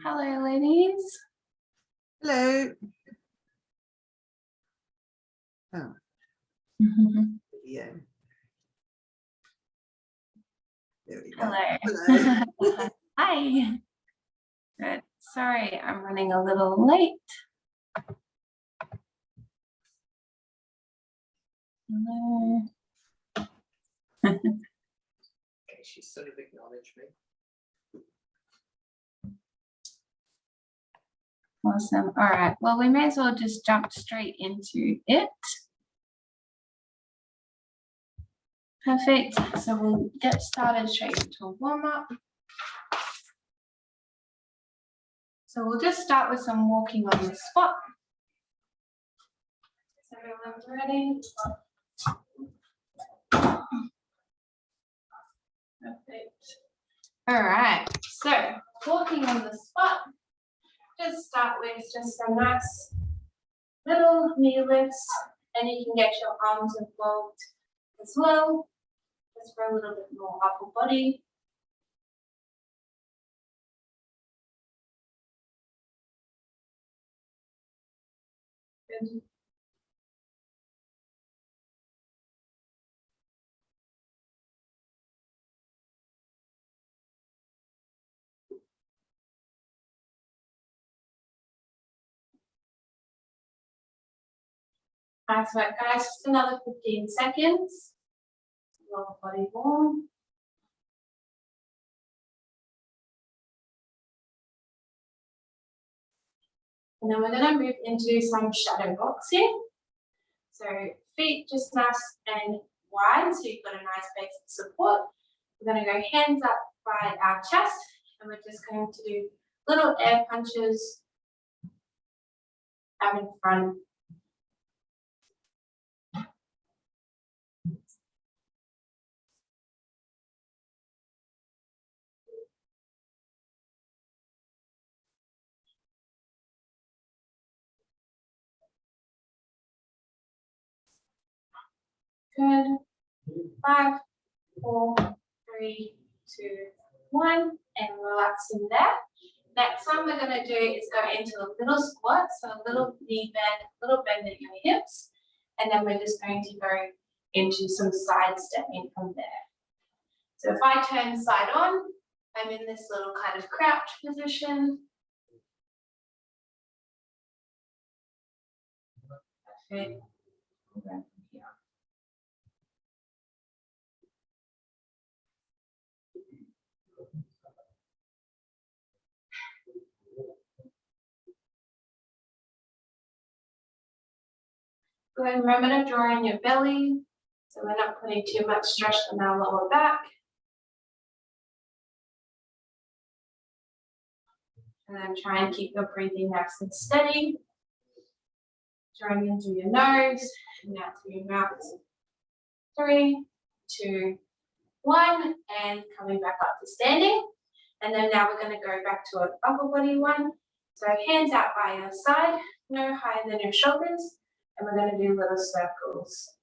Hello, ladies. Hello. Oh. Yeah. There we go. Hello. Hello. Hi. Good. Sorry, I'm running a little late. Hello. Okay, she sort of acknowledged me. Awesome. All right. Well, we may as well just jump straight into it. Perfect. So we'll get started straight into a warm-up. So we'll just start with some walking on the spot. Is everyone ready? Perfect. All right. So walking on the spot. Just start with just some nice little knee lifts, and you can get your arms involved as well, just for a little bit more upper body. Good. Nice work, guys. Just another 15 seconds. Lower body warm. And then we're going to move into some shadow boxing. So feet just nice and wide, so you've got a nice base of support. We're going to go hands up by our chest, and we're just going to do little air punches out in front. Good. 5, 4, 3, 2, 1, and relaxing there. Next one we're going to do is go into a little squat, so a little knee bend, little bend at your hips, and then we're just going to go into some side stepping from there. So if I turn side on, I'm in this little kind of crouch position. Perfect. From here. Go ahead and remember to draw in your belly, so we're not putting too much stress on our lower back. And then try and keep your breathing nice and steady. Drawing in through your nose and out through your mouth. 3, 2, 1, and coming back up to standing. And then now we're going to go back to an upper body one. So hands out by your side, no higher than your shoulders. And we're going to do little circles.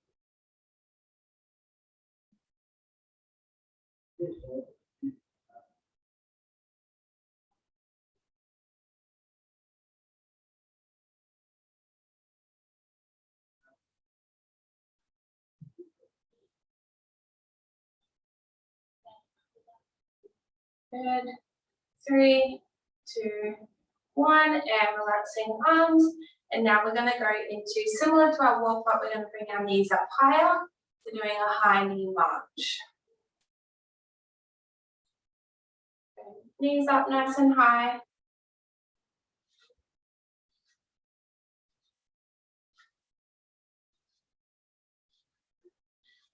Good. 3, 2, 1, and relaxing arms. And now we're going to go into, similar to our walk up, we're going to bring our knees up higher. So doing a high knee march. Knees up nice and high.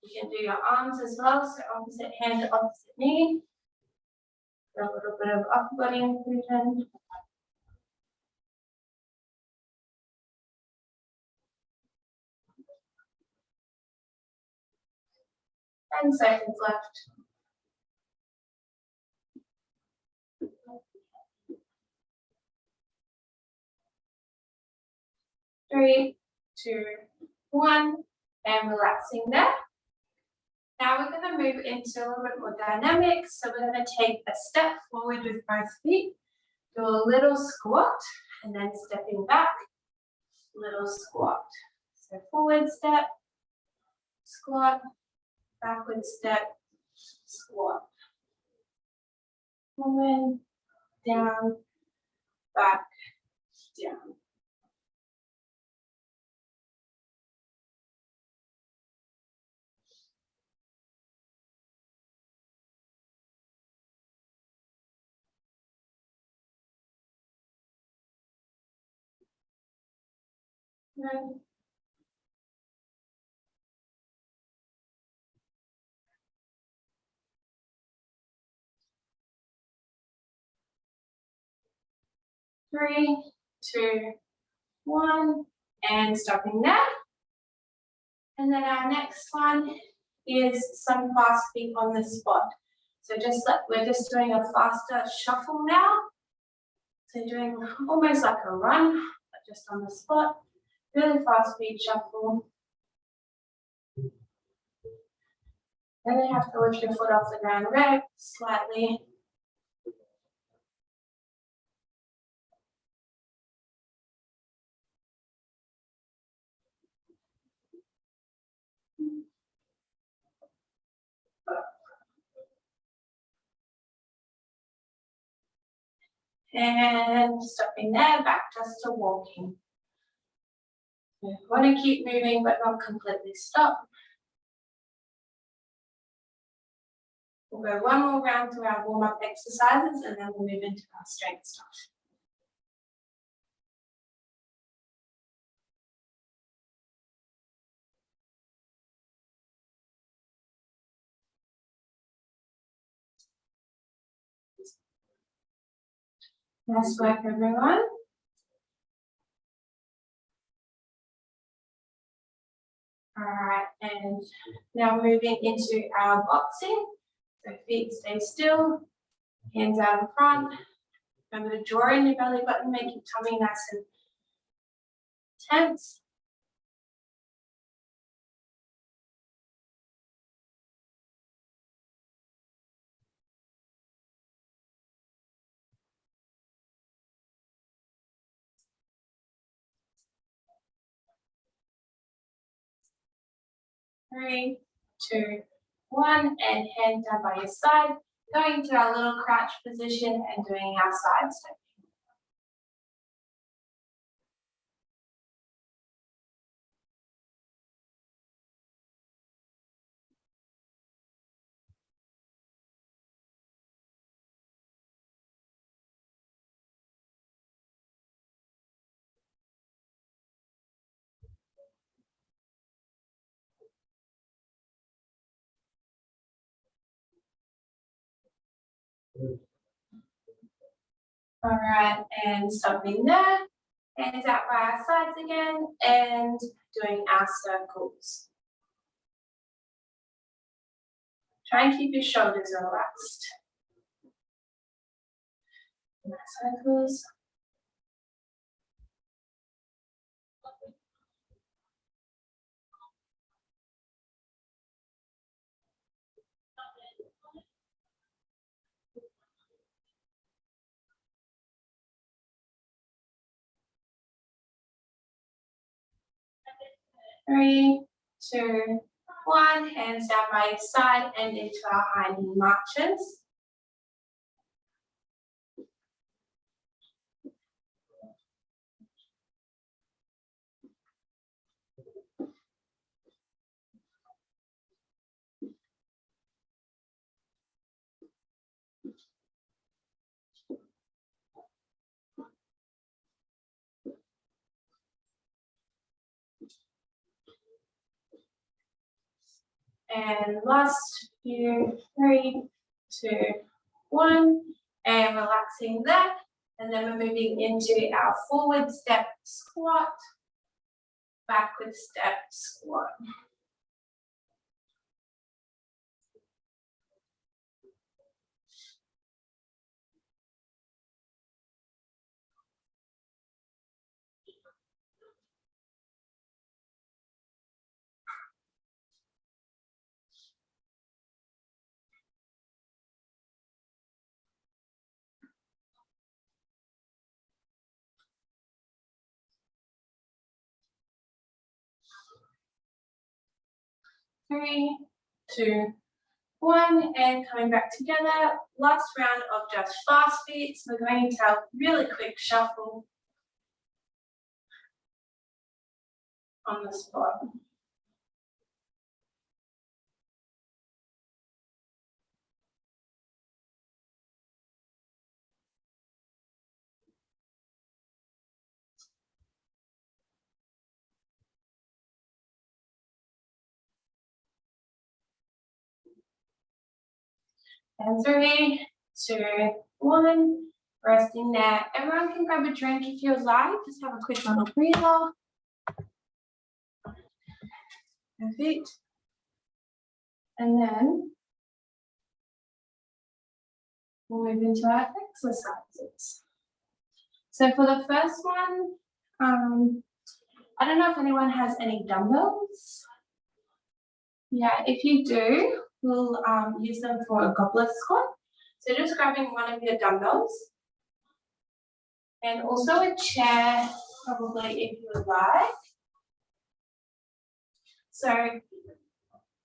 You can do your arms as well, so opposite hand to opposite knee. A little bit of upper body inclusion. 10 seconds left. 3, 2, 1, and relaxing there. Now we're going to move into a little bit more dynamic. So we're going to take a step forward with both feet. Do a little squat and then stepping back, little squat. So forward step, squat, backward step, squat. Forward, down, back, down. Right. Three, two, one, and stopping there. And then our next one is some fast feet on the spot. So we're just doing a faster shuffle now. So doing almost like a run, but just on the spot. Really fast feet shuffle. And then you have to lift your foot off the ground very slightly. And stopping there, back just to walking. You want to keep moving, but not completely stop. We'll go one more round through our warm-up exercises, and then we'll move into our strength stuff. Nice work, everyone. All right, and now moving into our boxing. So feet stay still, hands out in front. Remember to draw in your belly button, make your tummy nice and tense. Three, two, one, and hands down by your side. Going to our little crouch position and doing our side step. All right, and stopping there. Hands out by our sides again and doing our circles. Try and keep your shoulders relaxed. Circles. 3, 2, 1. Hands down by your side and into our high knee marches. And last few, 3, 2, 1, and relaxing there. And then we're moving into our forward step squat, backward step squat. 3, 2, 1, and coming back together. Last round of just fast feet. So we're going to have a really quick shuffle on the spot. And 3, 2, 1. Resting there. Everyone can grab a drink if you like. Just have a quick little breather. Perfect. And then we'll move into our exercises. So for the first one, I don't know if anyone has any dumbbells. Yeah, if you do, we'll use them for a goblet squat. So just grabbing one of your dumbbells and also a chair, probably if you would like. So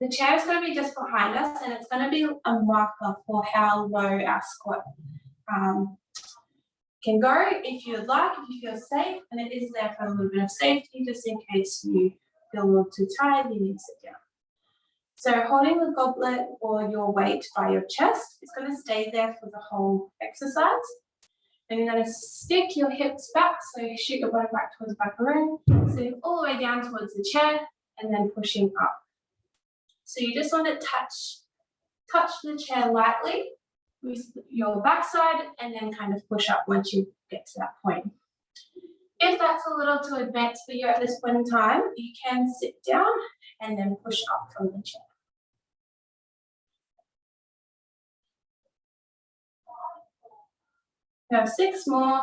the chair is going to be just behind us and it's going to be a marker for how low our squat can go if you would like, if you feel safe, and it is there for a little bit of safety just in case you feel a little too tired, you need to sit down. So holding the goblet or your weight by your chest is going to stay there for the whole exercise. And you're going to stick your hips back, so you shoot your bottom back towards the back of the room, sitting all the way down towards the chair, and then pushing up. So you just want to touch the chair lightly with your backside and then kind of push up once you get to that point. If that's a little too advanced for you at this point in time, you can sit down and then push up from the chair. We have 6 more.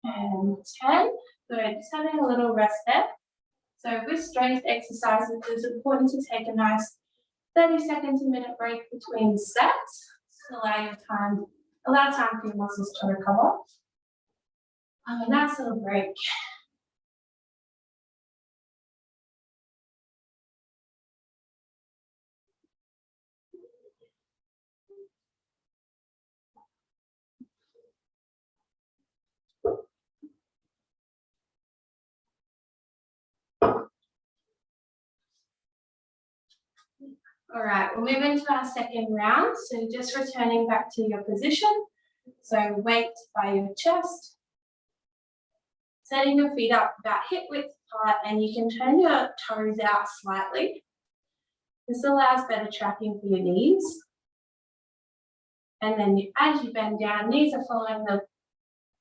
And 10. Good, just having a little rest there. So with strength exercises, it's important to take a nice 30-second to minute break between sets to allow time for your muscles to recover. A nice little break. All right, we'll move into our second round. So just returning back to your position. So weight by your chest. Setting your feet up about hip width apart, and you can turn your toes out slightly. This allows better tracking for your knees. And then as you bend down, knees are following the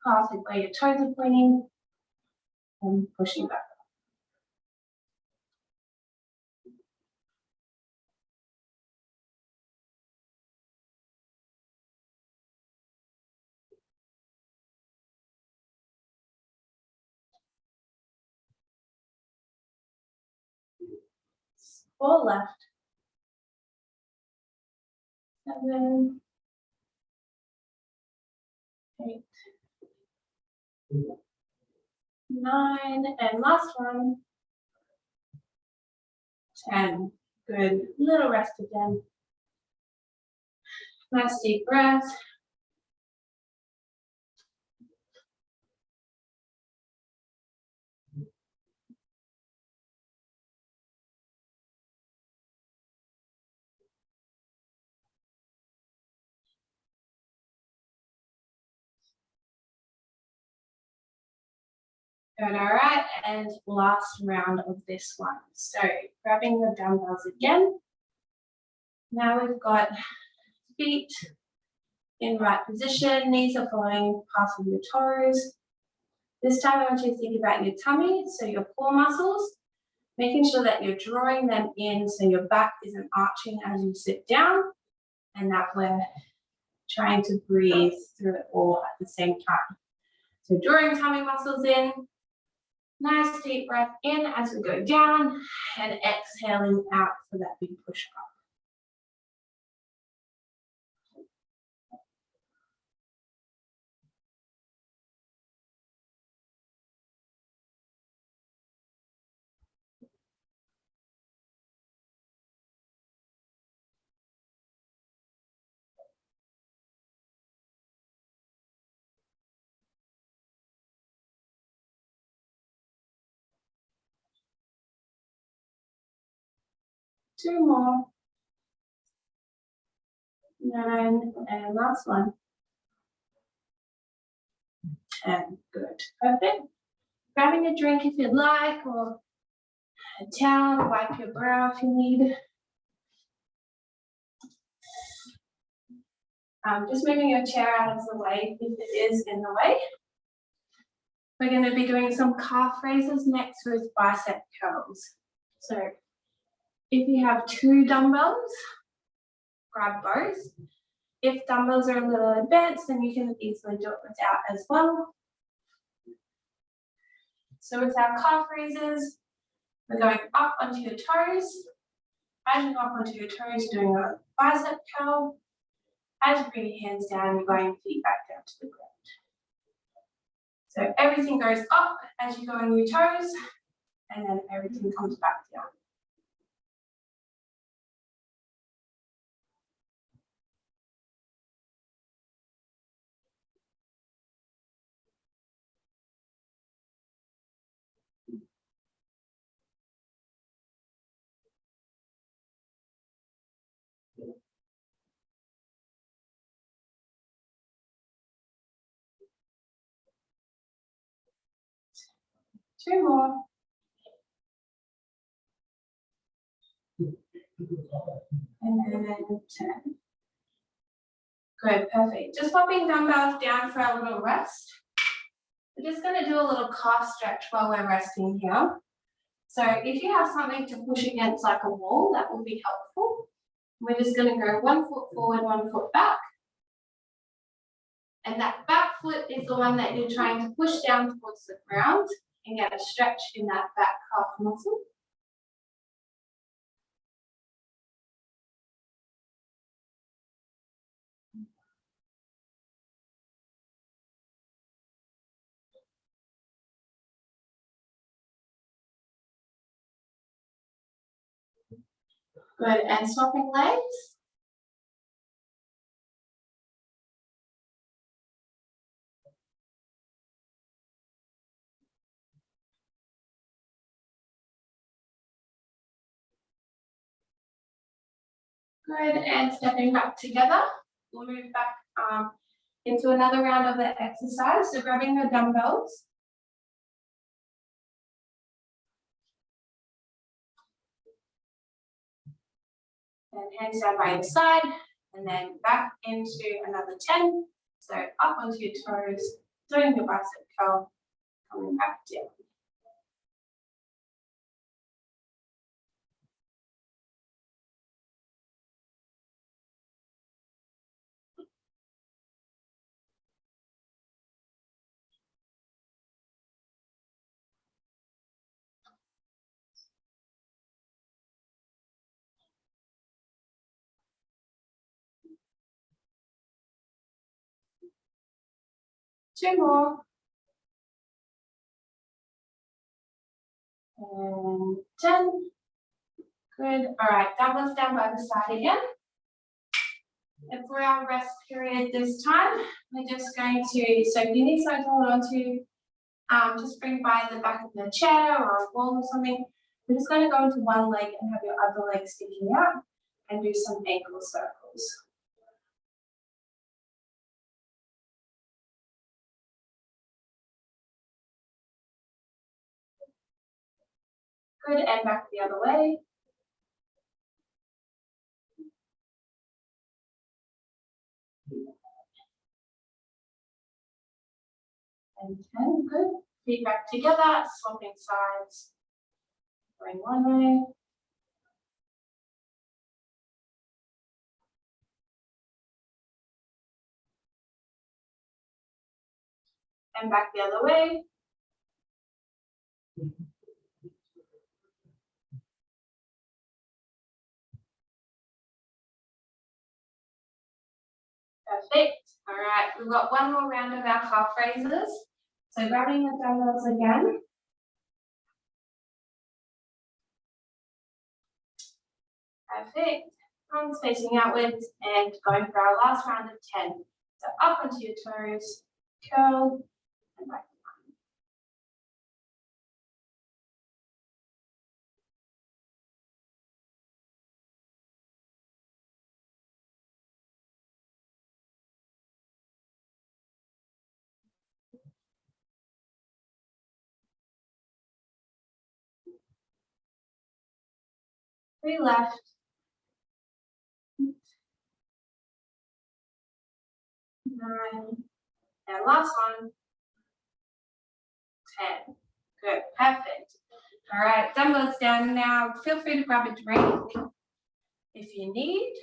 path where your toes are pointing and pushing back. Four left. 7, 8, 9, and last one. 10. Good. Little rest again. Nice deep breath. Good, all right, and last round of this one. So grabbing the dumbbells again. Now we've got feet in right position, knees are following past of your toes. This time I want you to think about your tummy, so your core muscles, making sure that you're drawing them in so your back isn't arching as you sit down, and that we're trying to breathe through it all at the same time. So drawing tummy muscles in, Nice deep breath in as we go down and exhaling out for that big push up. Two more. 9 and last one. And good. Perfect. Grabbing a drink if you'd like, or a towel, wipe your brow if you need. Just moving your chair out of the way if it is in the way. We're going to be doing some calf raises next with bicep curls. So if you have 2 dumbbells, grab both. If dumbbells are a little advanced, then you can easily do it without as well. So with our calf raises, we're going up onto your toes. As you go up onto your toes, doing a bicep curl. As you bring your hands down, you're going feet back down to the ground. So everything goes up as you go on your toes, and then everything comes back down. Two more. And then 10. Good, perfect. Just popping dumbbells down for a little rest. We're just going to do a little calf stretch while we're resting here. So if you have something to push against like a wall, that will be helpful. We're just going to go 1 foot forward, 1 foot back. And that back foot is the one that you're trying to push down towards the ground and get a stretch in that back calf muscle. Good, and swapping legs. Good, and stepping back together. We'll move back into another round of the exercise. So grabbing your dumbbells. And hands down by your side, and then back into another 10. So up onto your toes, doing your bicep curl, coming back down. Two more. And 10. Good. All right, dumbbells down by the side again. And for our rest period this time, we're just going to, so if you need something to hold on to, just bring by the back of the chair or a wall or something. We're just going to go into one leg and have your other leg sticking out and do some ankle circles. Good, and back the other way. And 10, good. Feet back together, swapping sides. Going one way. And back the other way. Perfect. All right, we've got one more round of our calf raises. So grabbing the dumbbells again. Perfect. Arms facing outwards and going for our last round of 10. So up onto your toes, curl, and back. 3 left. 9. And last one. 10. Good. Perfect. All right, dumbbells down now. Feel free to grab a drink if you need.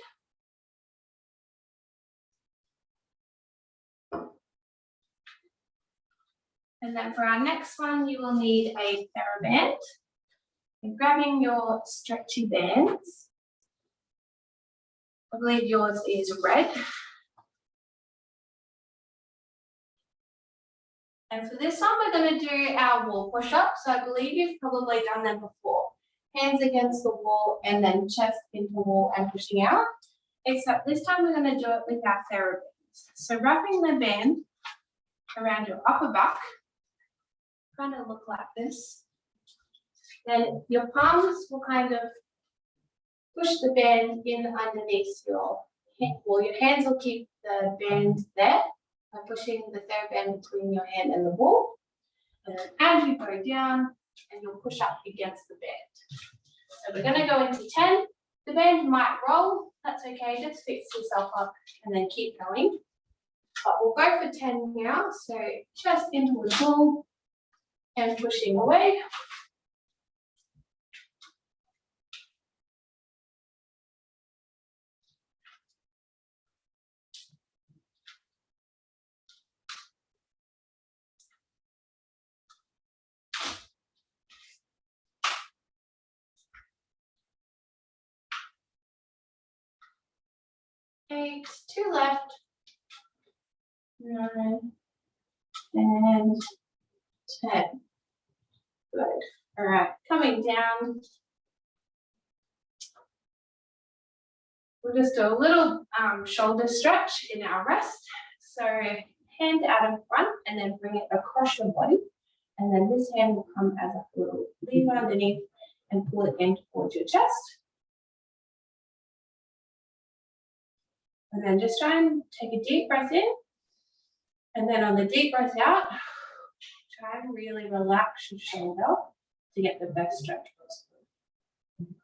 And then for our next one, you will need a TheraBand. And grabbing your stretchy bands. I believe yours is red. And for this one, we're going to do our wall push-ups. So I believe you've probably done them before. Hands against the wall and then chest into the wall and pushing out. Except this time we're going to do it with our TheraBands. So wrapping the band around your upper back, kind of look like this. Then your palms will kind of push the band in underneath your hand. Well, your hands will keep the band there by pushing the TheraBand between your hand and the wall. And then as you go down, and you'll push up against the band. So we're going to go into 10. The band might roll. That's okay. Just fix yourself up and then keep going. But we'll go for 10 now. So chest into the wall and pushing away. Okay, 2 left. 9 and 10. Good. All right, coming down. We'll just do a little shoulder stretch in our rest. So hand out in front and then bring it across your body. And then this hand will come as a little lever underneath and pull it in towards your chest. And then just try and take a deep breath in. And then on the deep breath out, try and really relax your shoulder to get the best stretch possible.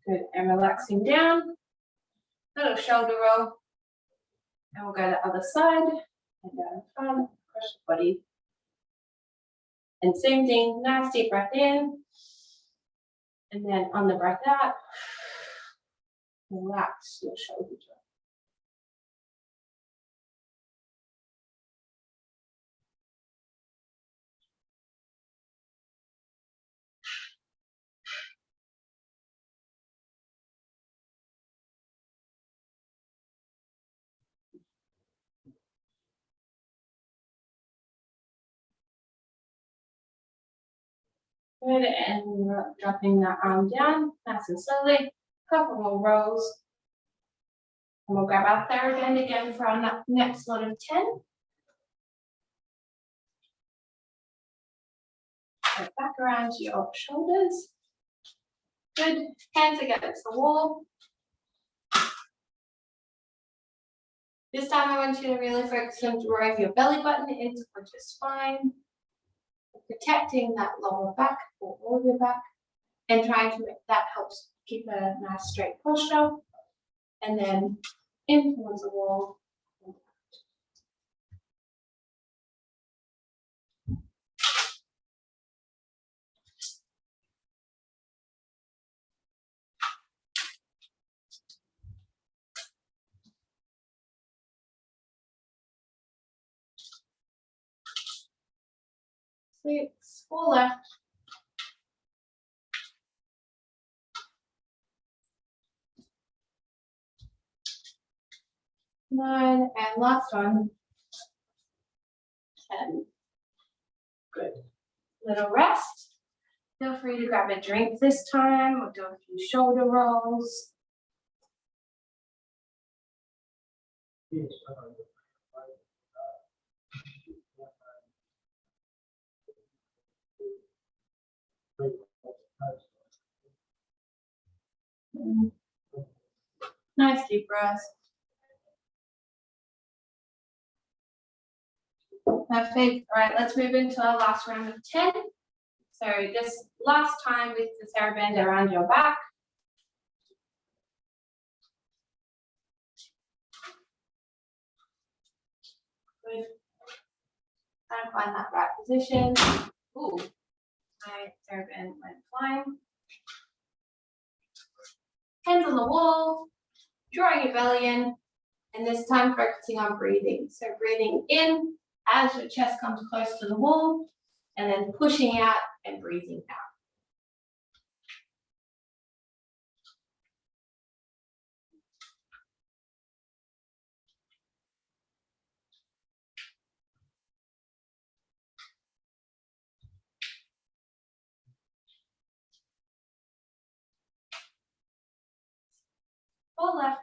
Good, and relaxing down, little shoulder roll. And we'll go to the other side, and down in front, across your body. And same thing, nice deep breath in. And then on the breath out, relax your shoulder joint. Good, and we're dropping that arm down, nice and slowly, couple more rolls. And we'll grab our TheraBand again for our next lot of 10. Go back around to your shoulders. Good, hands against the wall. This time I want you to really focus on drawing your belly button into your spine. Protecting that lower back or all of your back and trying to make that helps keep a nice straight posture and then in towards the wall. 6, 4 left. 9, and last one, 10. Good. Little rest. Feel free to grab a drink this time or do a few shoulder rolls. Nice deep breath. Perfect. All right, let's move into our last round of 10. So this last time with the TheraBand around your back. Good. Trying to find that right position. Ooh, my TheraBand went flying. Hands on the wall, drawing your belly in, and this time focusing on breathing. So breathing in as your chest comes close to the wall, and then pushing out and breathing out. Or left.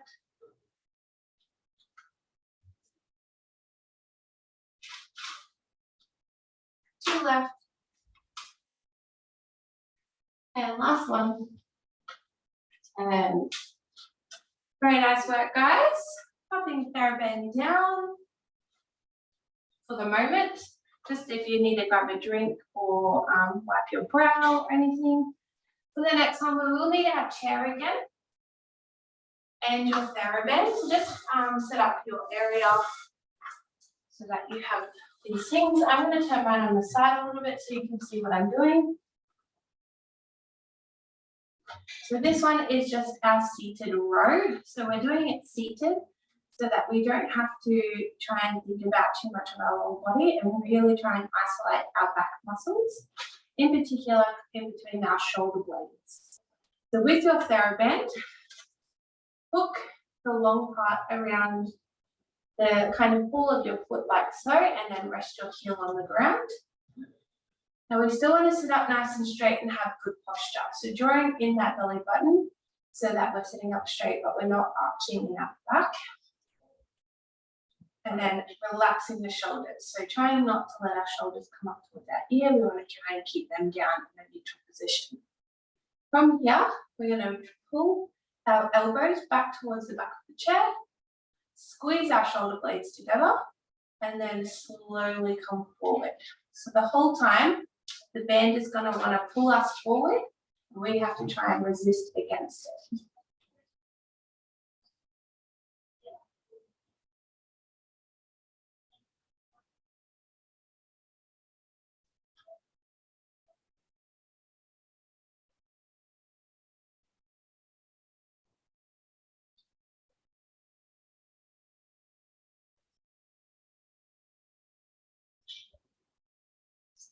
To left. And last one. And very nice work, guys. Popping TheraBand down for the moment. Just if you need to grab a drink or wipe your brow or anything. For the next one, we will need our chair again and your TheraBand. So just set up your area so that you have these things. I'm going to turn mine on the side a little bit so you can see what I'm doing. So this one is just our seated row. So we're doing it seated so that we don't have to try and think about too much of our whole body, and we'll really try and isolate our back muscles, in particular in between our shoulder blades. So with your TheraBand, hook the long part around the kind of ball of your foot like so, and then rest your heel on the ground. Now we still want to sit up nice and straight and have good posture. So drawing in that belly button so that we're sitting up straight, but we're not arching out the back. And then relaxing the shoulders. So trying not to let our shoulders come up towards our ear. We want to try and keep them down in a neutral position. From here, we're going to pull our elbows back towards the back of the chair, squeeze our shoulder blades together, and then slowly come forward. So the whole time, the band is going to want to pull us forward, and we have to try and resist against it.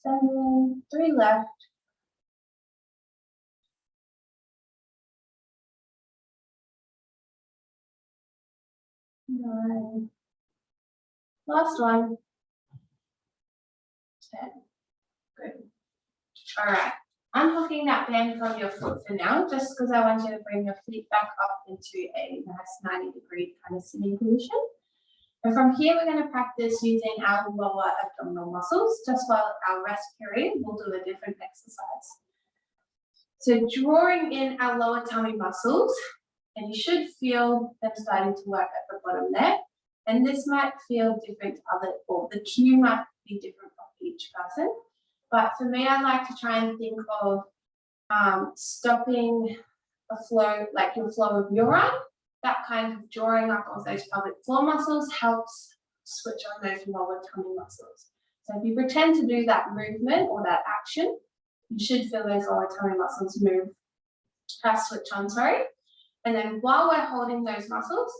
Seven, 3 left. 9. Last one. 10. Good. All right. Unhooking that band from your foot for now, just because I want you to bring your feet back up into a nice 90-degree kind of sitting position. And from here, we're going to practice using our lower abdominal muscles. Just while our rest period, we'll do a different exercise. So drawing in our lower tummy muscles, and you should feel them starting to work at the bottom there. And this might feel different to other, or the cue might be different for each person. But for me, I like to try and think of stopping a flow, like your flow of urine. That kind of drawing up of those pelvic floor muscles helps switch on those lower tummy muscles. So if you pretend to do that movement or that action, you should feel those lower tummy muscles move, switch on, sorry. And then while we're holding those muscles,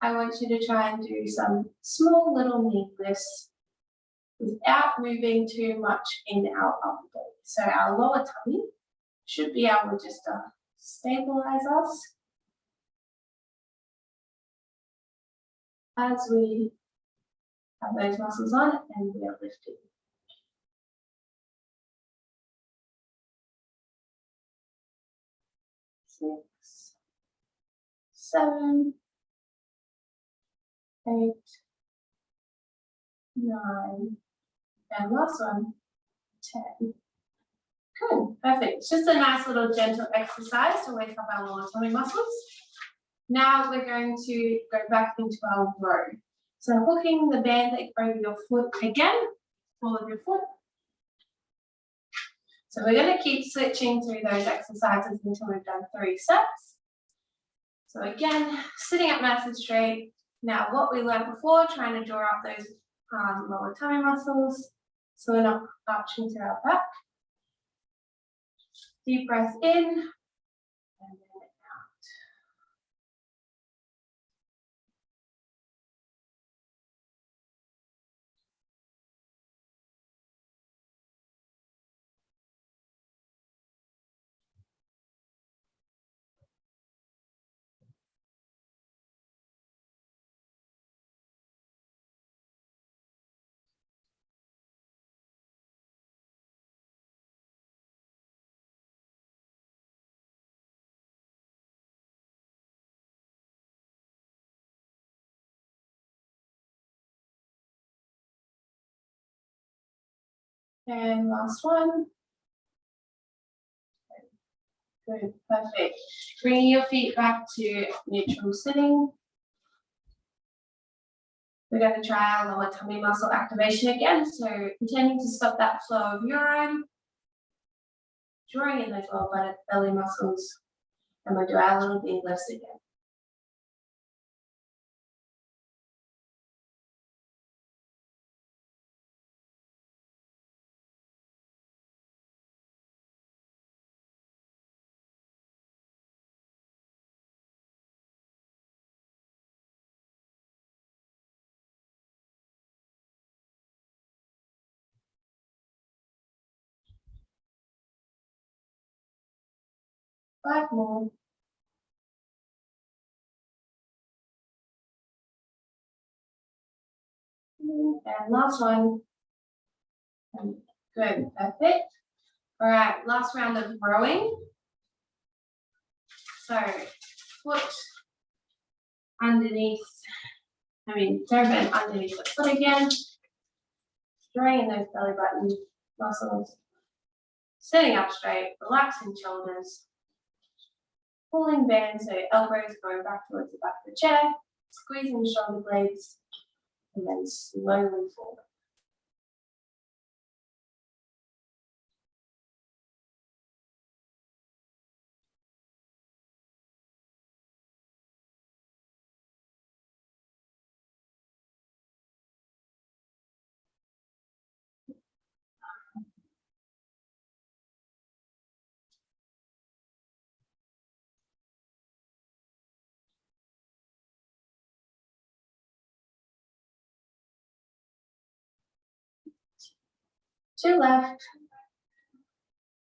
I want you to try and do some small little knee lifts without moving too much in our upper body. So our lower tummy should be able just to stabilize us. as we have those muscles on and we are lifting. 6, 7, 8, 9, and last one, 10. Good, perfect. It's just a nice little gentle exercise to wake up our lower tummy muscles. Now we're going to go back into our row. So hooking the band over your foot again, ball of your foot. So we're going to keep switching through those exercises until we've done 3 sets. So again, sitting up nice and straight. Now what we learned before, trying to draw up those lower tummy muscles so we're not arching through our back. Deep breath in and then out. And last one. Good, perfect. Bringing your feet back to neutral sitting. We're going to try our lower tummy muscle activation again. So intending to stop that flow of urine, drawing in those lower belly muscles, and we'll do our little knee lifts again. Five more. And last one. Good, perfect. All right, last round of rowing. So foot underneath, toe bend underneath the foot again. Drawing in those belly button muscles. Sitting up straight, relaxing shoulders. Pulling band so elbows going back towards the back of the chair. Squeezing the shoulder blades. And then slowly forward. Two left.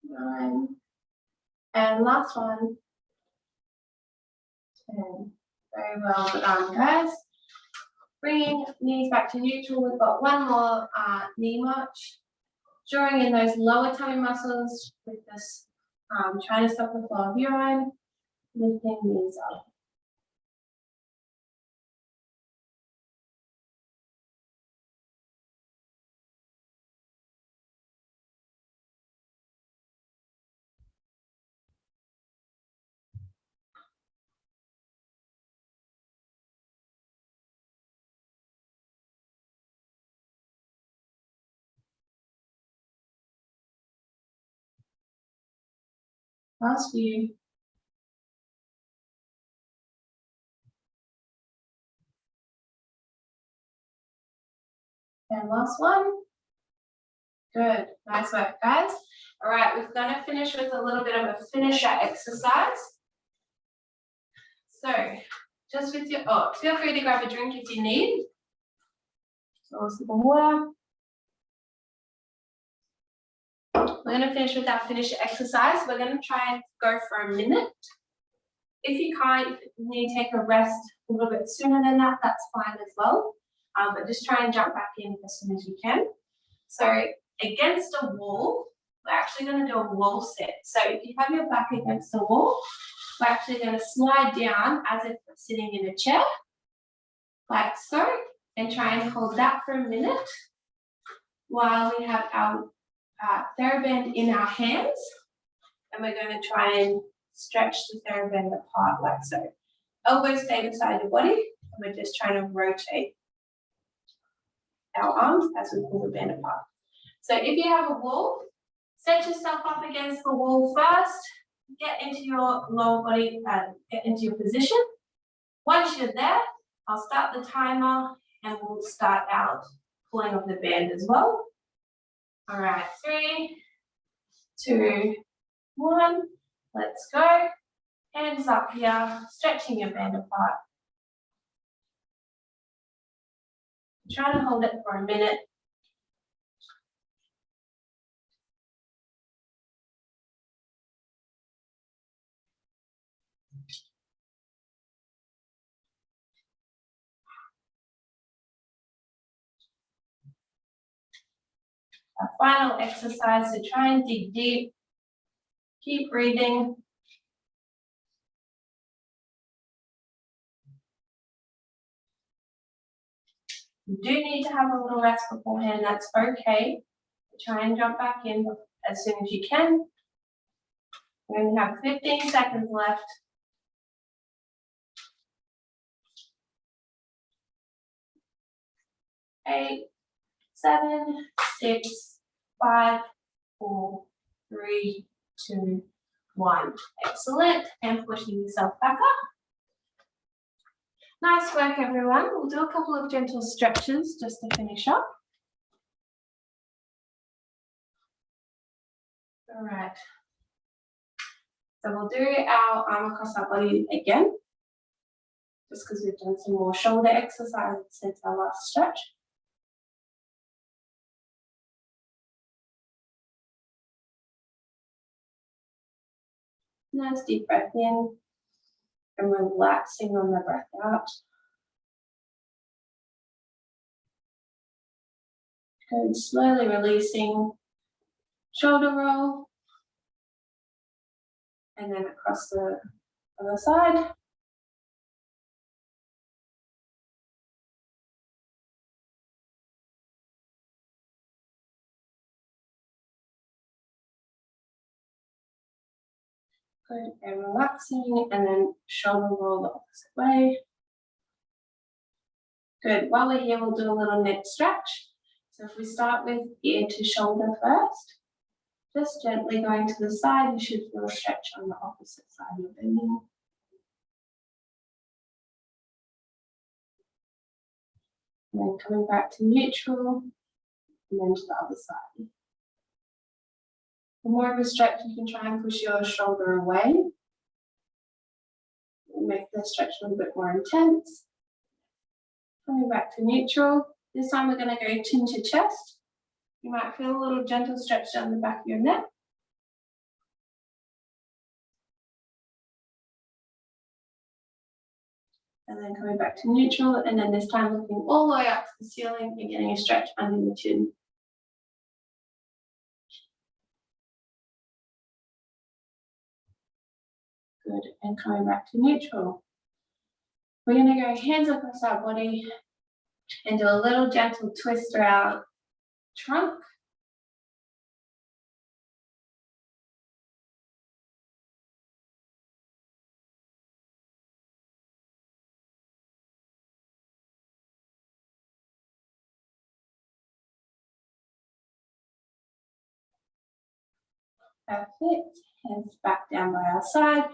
9. And last one. 10. Very well done, guys. Bringing knees back to neutral. We've got one more knee march. Drawing in those lower tummy muscles with this, trying to stop the flow of urine. Lifting knees up. Last few. And last one. Good, nice work, guys. All right, we're gonna finish with a little bit of a finisher exercise. So, just with your, feel free to grab a drink if you need. So, a sip of water. We're gonna finish with our finisher exercise. We're gonna try and go for a minute. If you can't, if you need to take a rest a little bit sooner than that, that's fine as well. But just try and jump back in as soon as you can. So against a wall, we're actually going to do a wall sit. So if you have your back against the wall, we're actually going to slide down as if we're sitting in a chair, like so, and try and hold that for a minute while we have our TheraBand in our hands. And we're going to try and stretch the TheraBand apart like so. Elbows stay beside your body, and we're just trying to rotate our arms as we pull the band apart. So if you have a wall, set yourself up against the wall first, get into your lower body, get into your position. Once you're there, I'll start the timer and we'll start out pulling of the band as well. All right, 3, 2, 1, let's go. Hands up here, stretching your band apart. Try to hold it for a minute. Our final exercise to try and dig deep. Keep breathing. You do need to have a little rest beforehand, that's okay. Try and jump back in as soon as you can. We only have 15 seconds left. 8, 7, 6, 5, 4, 3, 2, 1. Excellent. And pushing yourself back up. Nice work, everyone. We'll do a couple of gentle stretches just to finish up. All right. So we'll do our arm across our body again, just because we've done some more shoulder exercises since our last stretch. Nice deep breath in and relaxing on the breath out. And slowly releasing, shoulder roll, and then across the other side. Good, and relaxing, and then shoulder roll the opposite way. Good, while we're here, we'll do a little neck stretch. So if we start with ear to shoulder first, just gently going to the side, you should feel a stretch on the opposite side you're bending. And then coming back to neutral, and then to the other side. For more of a stretch, you can try and push your shoulder away. Make the stretch a little bit more intense. Coming back to neutral. This time we're going to go chin to chest. You might feel a little gentle stretch down the back of your neck. And then coming back to neutral, and then this time looking all the way up to the ceiling and getting a stretch under the chin. Good, and coming back to neutral. We're going to go hands across our body and do a little gentle twist around trunk. Perfect. Hands back down by our side.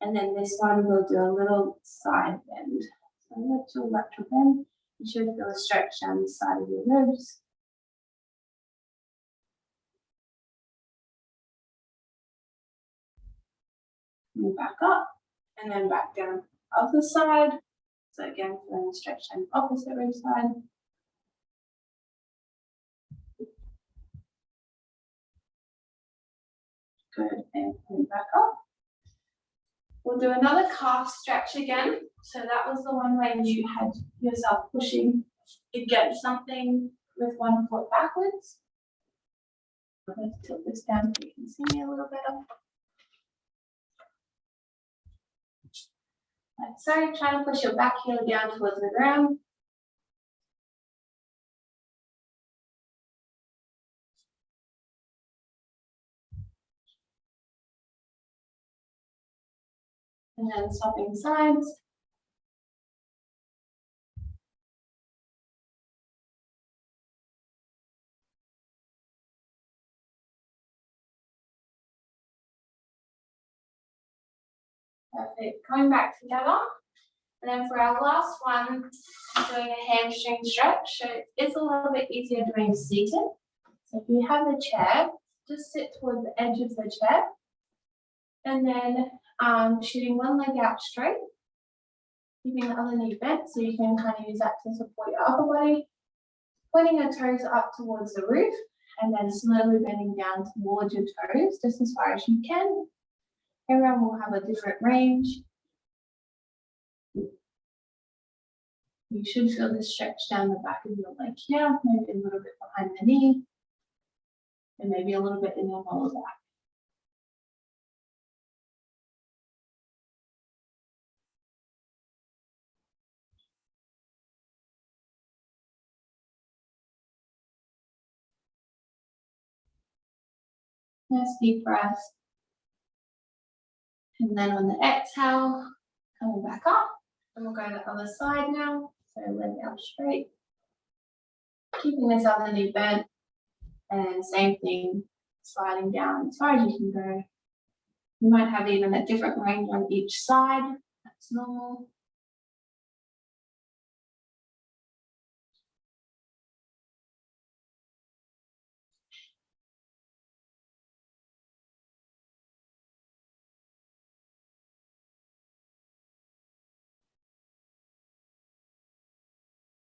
And then this one we'll do a little side bend. So a little lateral bend. You should feel a stretch down the side of your ribs. Move back up and then back down the other side. So again, feeling a stretch down the opposite rib side. Good, and coming back up. We'll do another calf stretch again. So that was the one where you had yourself pushing against something with one foot backwards. I'm going to tilt this down so you can see me a little better. Like so, try to push your back heel down towards the ground. And then swapping sides. Perfect. Coming back together. And then for our last one, doing a hamstring stretch. So it's a little bit easier doing seated. So if you have the chair, just sit towards the edge of the chair. And then shooting one leg out straight. Keeping the other knee bent so you can kind of use that to support your upper body. Pointing your toes up towards the roof. And then slowly bending down towards your toes, just as far as you can. Everyone will have a different range. You should feel the stretch down the back of your leg here, maybe a little bit behind the knee, and maybe a little bit in your lower back. Nice deep breath. And then on the exhale, coming back up, and we'll go to the other side now. So leg out straight. Keeping this other knee bent, and same thing, sliding down as far as you can go. You might have even a different range on each side. That's normal.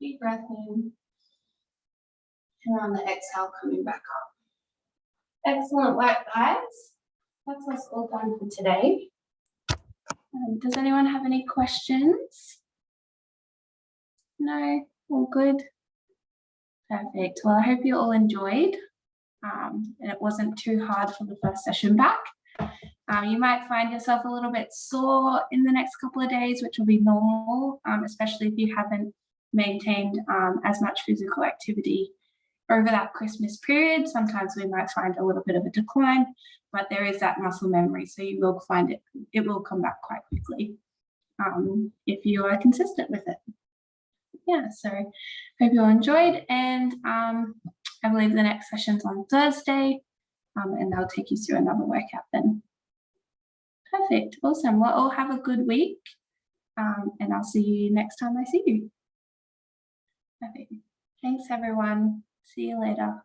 Deep breath in. And on the exhale, coming back up. Excellent work, guys. That's us all done for today. Does anyone have any questions? No? All good? Perfect. Well, I hope you all enjoyed. And it wasn't too hard for the first session back. You might find yourself a little bit sore in the next couple of days, which will be normal, especially if you haven't maintained as much physical activity over that Christmas period. Sometimes we might find a little bit of a decline, but there is that muscle memory, so you will find it will come back quite quickly if you are consistent with it. Yeah, so hope you all enjoyed, and I believe the next session's on Thursday, and they'll take you through another workout then. Perfect, awesome. Well, all have a good week, and I'll see you next time I see you. Perfect. Thanks, everyone. See you later.